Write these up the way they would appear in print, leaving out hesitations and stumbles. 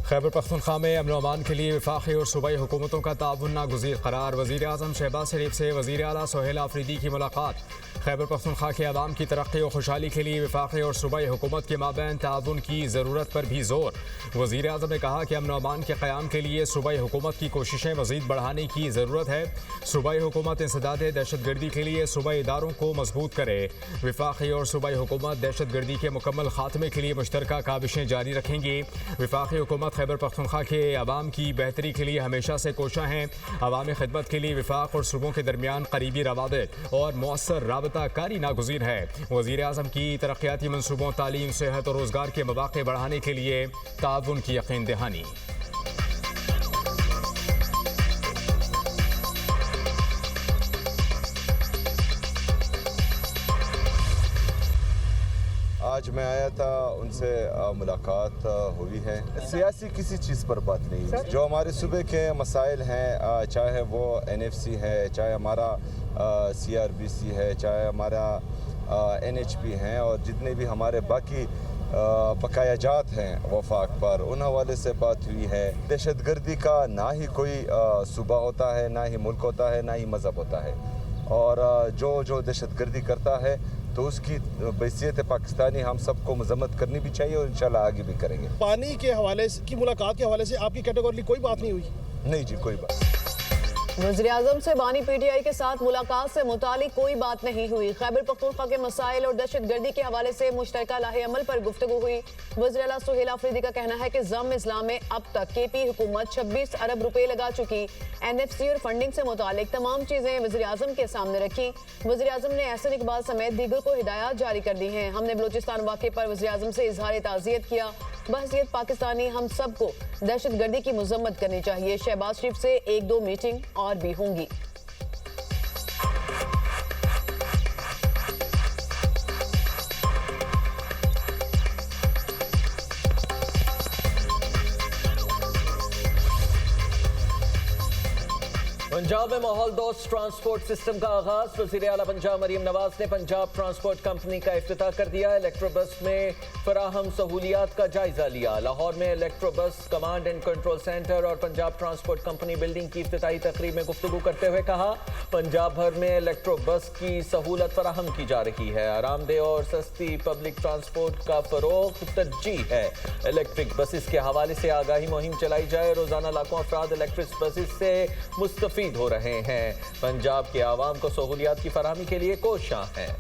खैबर पख्तूनख्वा में अमन अमान के लिए वफाकी और सूबाई हुकूमतों का ताउन नागुज़ीर करार। वज़ीर आज़म शहबाज शरीफ से वज़ीर आला सोहेल आफरीदी की मुलाकात। खैबर पख्तूनख्वा के अवाम की तरक्की और खुशहाली के लिए वफाकी और सूबाई हुकूमत के माबैन ताउन की ज़रूरत पर भी जोर। वज़ीर आज़म ने कहा कि अमन अमान के क़याम के लिए सूबाई हुकूमत की कोशिशें मज़ीद बढ़ाने की ज़रूरत है। सूबाई हुकूमत इंसदाद दहशत गर्दी के लिए सूबाई इदारों को मजबूत करे। वफाकी और सूबाई हुकूमत दहशत गर्दी के मुकम्मल खात्मे के लिए मुश्तरका काविशें जारी रखेंगी। वफाकी हुकूमत खैबर पख्तूनख्वा के अवाम की बेहतरी के लिए हमेशा से कोशा हैं। अवामी खिदमत के लिए वफाक और सूबों के दरमियान करीबी रवाबित और मौसर राबता कारी नागुज़ीर है। वज़ीर आज़म की तरक्याती मनसूबों, तालीम, सेहत और रोज़गार के मौक़े बढ़ाने के लिए ताउन की यकीन दहानी। आज मैं आया था, उनसे मुलाकात हुई है। सियासी किसी चीज़ पर बात नहीं, जो हमारे सूबे के मसाइल हैं, चाहे वो NFC है, चाहे हमारा CRBC है, चाहे हमारा NHP हैं, और जितने भी हमारे बाकी बकायाजात हैं वफाक पर, उन हवाले से बात हुई है। दहशत गर्दी का ना ही कोई सूबा होता है, ना ही मुल्क होता है, ना ही मज़हब होता है, और जो दहशत गर्दी करता है तो उसकी हैसियत पाकिस्तानी हम सबको मजम्मत करनी भी चाहिए, और इंशाल्लाह आगे भी करेंगे। पानी के हवाले की मुलाकात के हवाले से आपकी कैटेगरी कोई बात नहीं हुई? नहीं जी, कोई बात। वज़ीर आज़म से बानी PTI के साथ मुलाकात से मुतालिक कोई बात नहीं हुई। खैबर पख्तूनख्वा के मसाइल और दहशत गर्दी के हवाले से मुश्तरका लाहे अमल पर गुफ्तगू हुई। वज़ीर आला सोहेल आफरीदी का कहना है कि ज़म इस्लाम में अब तक KP हुकूमत 26 अरब रुपए लगा चुकी। NFC और फंडिंग से मुतालिक तमाम चीज़ें वज़ीर आज़म के सामने रखी। वज़ीर आज़म ने एहसन इकबाल समेत दीगर को हिदायत जारी कर दी हैं। हमने बलूचिस्तान वाक़े पर वज़ीर आज़म से इजहार ताज़ियत किया। बहसियत पाकिस्तानी हम सबको दहशत गर्दी की मजम्मत करनी चाहिए। शहबाज शरीफ से 1-2 मीटिंग और भी होंगी। पंजाब में माहौल दोस्त ट्रांसपोर्ट सिस्टम का आगाज। वज़ीर आला पंजाब मरीम नवाज ने पंजाब ट्रांसपोर्ट कंपनी का इफ्तिताह कर दिया। इलेक्ट्रो बस में फराहम सहूलियात का जायजा लिया। लाहौर में इलेक्ट्रो बस कमांड एंड कंट्रोल सेंटर और पंजाब ट्रांसपोर्ट कंपनी बिल्डिंग की इफ्तिताही तकरीब में गुफ्तगू करते हुए कहा, पंजाब भर में इलेक्ट्रो बस की सहूलत फराहम की जा रही है। आरामदेह और सस्ती पब्लिक ट्रांसपोर्ट का फरोग तरजीह है। इलेक्ट्रिक बसेस के हवाले से आगाही मुहिम चलाई जाए। रोजाना लाखों अफराद इलेक्ट्रिक बसेस से मुस्तफीद हो रहे हैं। पंजाब के आवाम को सहूलियात की फराहमी के लिए कोशां हैं।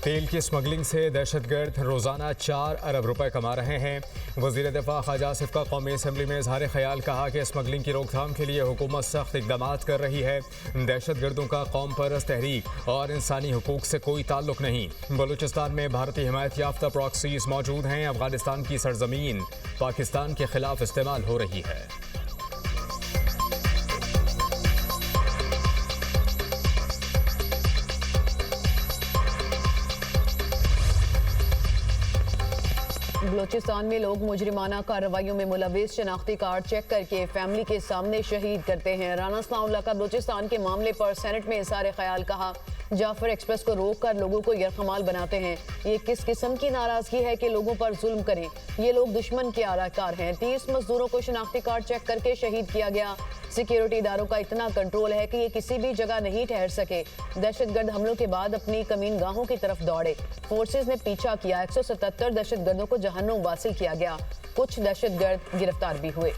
तेल की स्मगलिंग से दहशतगर्द रोज़ाना 4 अरब रुपए कमा रहे हैं। वज़ीर दिफा ख्वाजा आसिफ का कौमी असम्बली में इजहार ख्याल कहा कि स्मगलिंग की रोकथाम के लिए हुकूमत सख्त इकदाम कर रही है। दहशतगर्दों का कौम परस्त तहरीक और इंसानी हुकूक से कोई ताल्लुक नहीं। बलूचिस्तान में भारतीय हिमायत याफ्ता प्रॉक्सीज मौजूद हैं। अफगानिस्तान की सरजमीन पाकिस्तान के खिलाफ इस्तेमाल हो रही है। बलूचिस्तान में लोग मुजरिमाना कार्रवाइयों में मुलविस शनाख्ती कार्ड चेक करके फैमिली के सामने शहीद करते हैं। राना सनाउल्लाह का बलूचिस्तान के मामले पर सेनेट में इज़हार ख्याल कहा, जाफर एक्सप्रेस को रोक कर लोगों को यरखमाल बनाते हैं। ये किस किस्म की नाराजगी है कि लोगों पर जुल्म करें। ये लोग दुश्मन के आलाकार हैं। 30 मजदूरों को शनाख्ती कार्ड चेक करके शहीद किया गया। सिक्योरिटी इदारों का इतना कंट्रोल है कि ये किसी भी जगह नहीं ठहर सके। दहशतगर्द हमलों के बाद अपनी कमीन गाहों की तरफ दौड़े। फोर्सेज ने पीछा किया। 177 दहशतगर्दों को जहन्नुम वासिल किया गया। कुछ दहशतगर्द गिरफ्तार भी हुए।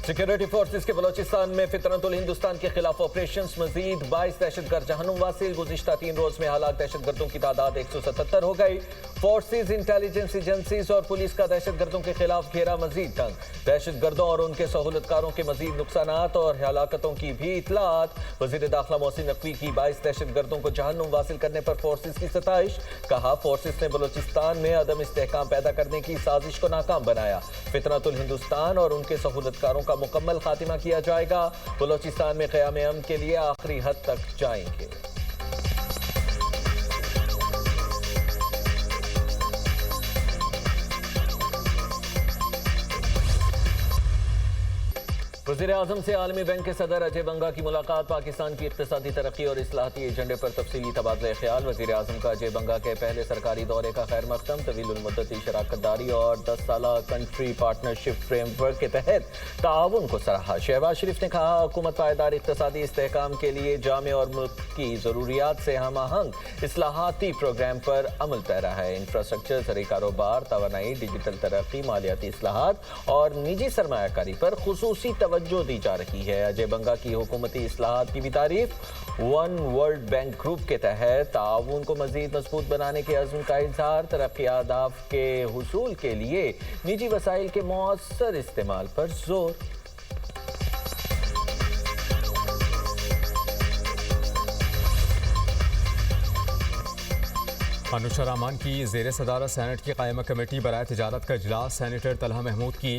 सिक्योरिटी फोर्सेस के बलूचिस्तान में फितरतुल हिंदुस्तान के खिलाफ ऑपरेशन। मजीद 22 दहशतगर्द जहन्नुम वासिल। गुज़िश्ता 3 रोज में हलाक दहशतगर्दों की तादाद 177 हो गई। फोर्सेज, इंटेलिजेंस एजेंसीज और पुलिस का दहशतगर्दों के खिलाफ घेरा मजीद तंग। दहशतगर्दों और उनके सहूलतकारों के मजीद नुकसानात और हलाकतों की भी इतलात। वज़ीर दाखिला मोहसिन नकवी की 22 दहशतगर्दों को जहन्नुम वासिल करने पर फोर्सेज की सताइश। कहा, फोर्सेज ने बलूचिस्तान में अदम इस्तेहकाम पैदा करने की साजिश को नाकाम बनाया। फितरतुल हिंदुस्तान और उनके सहूलतकारों का मुकम्मल खात्मा किया जाएगा। बलूचिस्तान में क़याम अमन के लिए आखिरी हद तक जाएंगे। वज़ीर-ए-आज़म से आलमी बैंक के सदर अजय बंगा की मुलाकात। पाकिस्तान की इक़्तिसादी तरक्की और इस्लाहाती एजेंडे पर तफसीली तबादला ख्याल। वज़ीर-ए-आज़म का अजय बंगा के पहले सरकारी दौरे का खैर मक़दम। तवील-उल-मुद्दती शराकतदारी और 10 साला कंट्री पार्टनरशिप फ्रेमवर्क के तहत ताउन को सराहा। शहबाज शरीफ ने कहा, हुकूमत पायदार इक़्तिसादी इस्तेहकाम के लिए जामे और मुल्क की ज़रूरियात से हम आहंग इस्लाहाती प्रोग्राम पर अमल पैरा है। इंफ्रास्ट्रक्चर, ज़रिए कारोबार, तवानाई, डिजिटल तरक्की, मालियाती इस्लाहात और निजी सरमायाकारी पर खुसूसी तवज्जो दी जा रही है। अजय बंगा की हुकूमती इस्लाहात की भी तारीफ। वन वर्ल्ड बैंक ग्रुप के तहत ताउन को मजीद मजबूत बनाने के अज़्म का इजहार। तरक्की अहदाफ के हुसूल के लिए निजी वसाइल के मौसर इस्तेमाल पर जोर। अनुशा रहमान की ज़ेर सदारत सेनेट की कायमा कमेटी बराए तिजारत का इजलास। सेनेटर तलहा महमूद की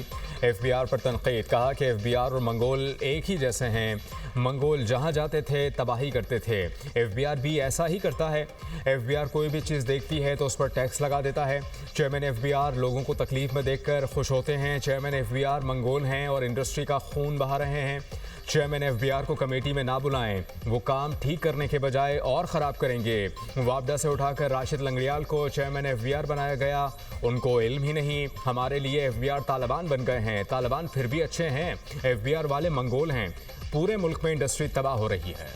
FBI पर तनकीद। कहा कि FBI और मंगोल एक ही जैसे हैं। मंगोल जहां जाते थे तबाही करते थे, FBI भी ऐसा ही करता है। FBI कोई भी चीज़ देखती है तो उस पर टैक्स लगा देता है। चेयरमैन FBI लोगों को तकलीफ में देखकर खुश होते हैं। चेयरमैन FBI मंगोल हैं और इंडस्ट्री का खून बहा रहे हैं। चेयरमैन FBI को कमेटी में ना बुलाएं, वो काम ठीक करने के बजाय और ख़राब करेंगे। वापडा से उठाकर राशिद लंगड़ियाल को चेयरमैन FBI बनाया गया, उनको इल्म ही नहीं। हमारे लिए FBI तालिबान बन गए हैं। तालिबान फिर भी अच्छे हैं, FBI वाले मंगोल हैं। पूरे मुल्क में इंडस्ट्री तबाह हो रही है।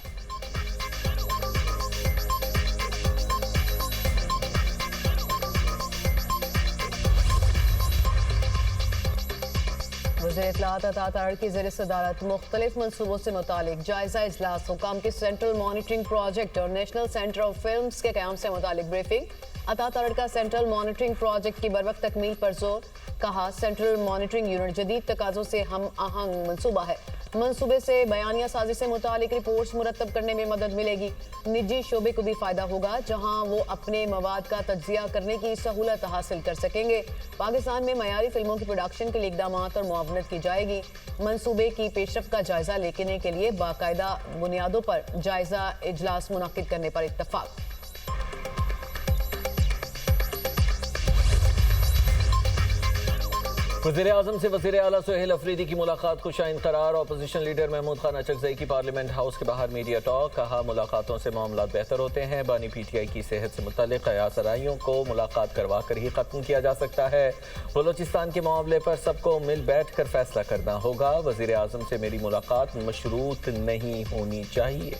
वज़ीर इत्तलाआत अता तारड़ की ज़ेर सदारत मुख्तलिफ मनसूबों से मुतालिक जायजा इजलास। हुकाम के सेंट्रल मॉनिटरिंग प्रोजेक्ट और नेशनल सेंटर ऑफ फिल्म्स के क़याम से मुतालिक ब्रीफिंग। अता तारड़ का सेंट्रल मॉनिटरिंग प्रोजेक्ट की बरवक्त तकमील पर जोर। कहा, सेंट्रल मॉनिटरिंग यूनिट जदीद तकाज़ों से हम आहंग मनसूबा है। मनसूबे से बयानिया साजी से मुतालिक रिपोर्ट्स मुरतब करने में मदद मिलेगी। निजी शोबे को भी फ़ायदा होगा, जहाँ वो अपने मवाद का तज्जिया करने की सहूलत हासिल कर सकेंगे। पाकिस्तान में मयारी फिल्मों की प्रोडक्शन के लिए इक़दामात और मुआवनत की जाएगी। मनसूबे की पेशरफ का जायजा लेने के लिए बाकायदा बुनियादों पर जायजा इजलास मुनाकिद करने पर इत्तफाक। वज़ीर-ए-आज़म से वज़ीर आला सोहेल अफरीदी की मुलाकात को शाइन करार। अपोजिशन लीडर महमूद खान अचकज़ई की पार्लियामेंट हाउस के बाहर मीडिया टॉक। कहा, मुलाकातों से मामला बेहतर होते हैं। बानी PTI की सेहत से मुतल्लिक़ क़यासराइयों को मुलाकात करवा कर ही ख़त्म किया जा सकता है। बलोचिस्तान के मामले पर सबको मिल बैठ कर फैसला करना होगा। वज़ीर-ए-आज़म से मेरी मुलाकात मशरूत नहीं होनी चाहिए।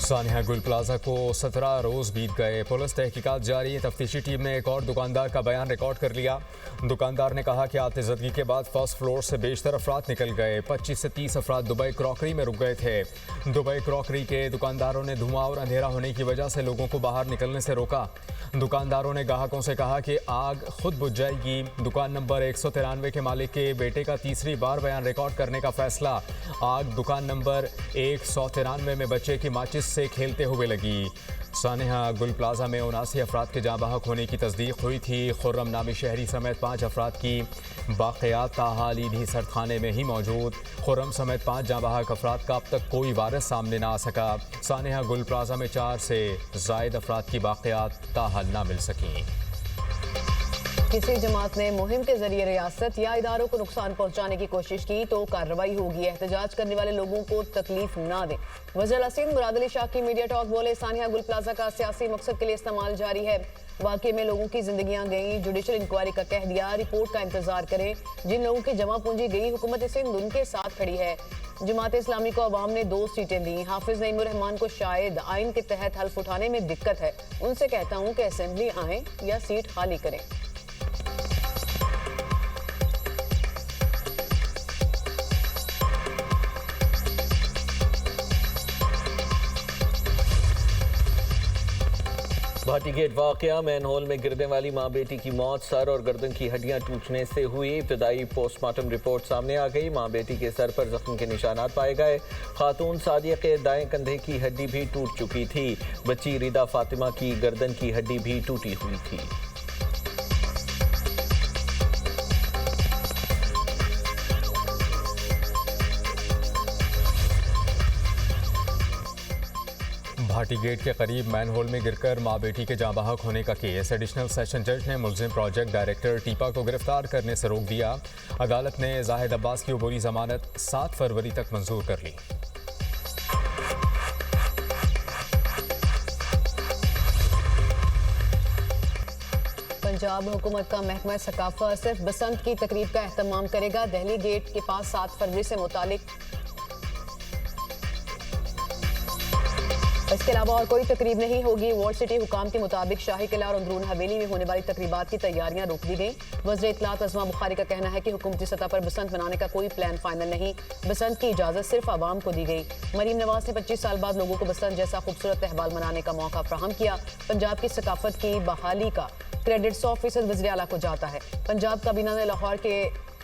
सानिया गुल प्लाजा को 17 रोज़ बीत गए। पुलिस तहकीकात जारी। तफ्तीशी टीम ने एक और दुकानदार का बयान रिकॉर्ड कर लिया। दुकानदार ने कहा कि आतिशज़दगी के बाद फर्स्ट फ्लोर से बेशतर अफराद निकल गए। 25 से 30 अफराद दुबई क्रॉकरी में रुक गए थे। दुबई क्रॉकरी के दुकानदारों ने धुआं और अंधेरा होने की वजह से लोगों को बाहर निकलने से रोका। दुकानदारों ने ग्राहकों से कहा कि आग खुद बुझ जाएगी। दुकान नंबर 193 के मालिक के बेटे का तीसरी बार बयान रिकॉर्ड करने का फैसला। आग दुकान नंबर 193 में बच्चे की माचिस से खेलते हुए लगी। सानिया गुल प्लाजा में 79 अफराद के जाँ बहक होने की तस्दीक हुई थी। खुर्रम नामी शहरी समेत 5 अफराद की बाक़ियात ताहाल ईदी सरखाने में ही मौजूद। खुर्रम समेत 5 जाँ बहक अफराद का अब तक कोई वारिस सामने ना आ सका। सानिया गुल प्लाजा में 4 से ज़ायद अफराद की बाक़ियात ताहाल ना मिल सकीं। किसी जमात ने मुहिम के जरिए रियासत या इदारों को नुकसान पहुंचाने की कोशिश की तो कार्रवाई होगी। एहतजाज करने वाले लोगों को तकलीफ ना दें। वज़ीर सिंध मुराद अली शाह की मीडिया टॉक। बोले, सानिया गुल प्लाजा का सियासी मकसद के लिए इस्तेमाल जारी है। वाक़े में लोगों की जिंदगियां गई। जुडिशल इंक्वायरी का कह दिया। रिपोर्ट का इंतजार करें। जिन लोगों की जमा पूंजी गई, हुकूमत सिंध उनके साथ खड़ी है। जमात इस्लामी को अवाम ने 2 सीटें दी। हाफिज नईमुर रहमान को शायद आइन के तहत हल्फ उठाने में दिक्कत है। उनसे कहता हूँ कि असेंबली आए या सीट खाली करें। भाटी गेट वाकया। मैन होल में गिरने वाली मां बेटी की मौत सर और गर्दन की हड्डियां टूटने से हुई। इब्तदाई पोस्टमार्टम रिपोर्ट सामने आ गई। मां बेटी के सर पर जख्म के निशानात पाए गए। खातून सादिया के दाएं कंधे की हड्डी भी टूट चुकी थी। बच्ची रिदा फातिमा की गर्दन की हड्डी भी टूटी हुई थी। भाटी गेट के करीब मैनहोल में गिरकर मां बेटी के जाँ बहक होने का केस। एडिशनल सेशन जज ने मुलजिम प्रोजेक्ट डायरेक्टर टीपा को गिरफ्तार करने से रोक दिया। अदालत ने जाहिद अब्बास की अबूरी जमानत 7 फरवरी तक मंजूर कर ली। पंजाब हुकूमत का महकमा सकाफत सिर्फ बसंत की तकरीब का एहतमाम करेगा। दिल्ली गेट के पास 7 फरवरी से मुतालिक इसके अलावा और कोई तकरीब नहीं होगी। वर्ल्ड सिटी हुकाम के मुताबिक शाही किला और अंदरून हवेली में होने वाली तकरीबात की तैयारियां रोक दी गई। वज़ीर इत्तलात अज़मा बुखारी का कहना है कि हुकूमती सतह पर बसंत मनाने का कोई प्लान फाइनल नहीं। बसंत की इजाज़त सिर्फ आवाम को दी गई। मरीम नवाज ने 25 साल बाद लोगों को बसंत जैसा खूबसूरत त्यौहार मनाने का मौका फ्राहम किया। पंजाब की सकाफत की बहाली का क्रेडिट 100% वज़ीर आला को जाता है। पंजाब काबीना ने लाहौर के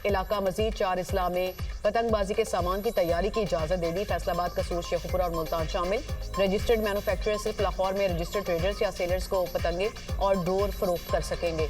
इलाका मजीद 4 अजला में पतंगबाजी के सामान की तैयारी की इजाज़त दे दी। फैसलाबाद, कसूर, शेखुपुरा और मुल्तान शामिल। रजिस्टर्ड मैन्युफैक्चरर सिर्फ लाहौर में रजिस्टर्ड ट्रेडर्स या सेलर्स को पतंगे और डोर फरोख्त कर सकेंगे।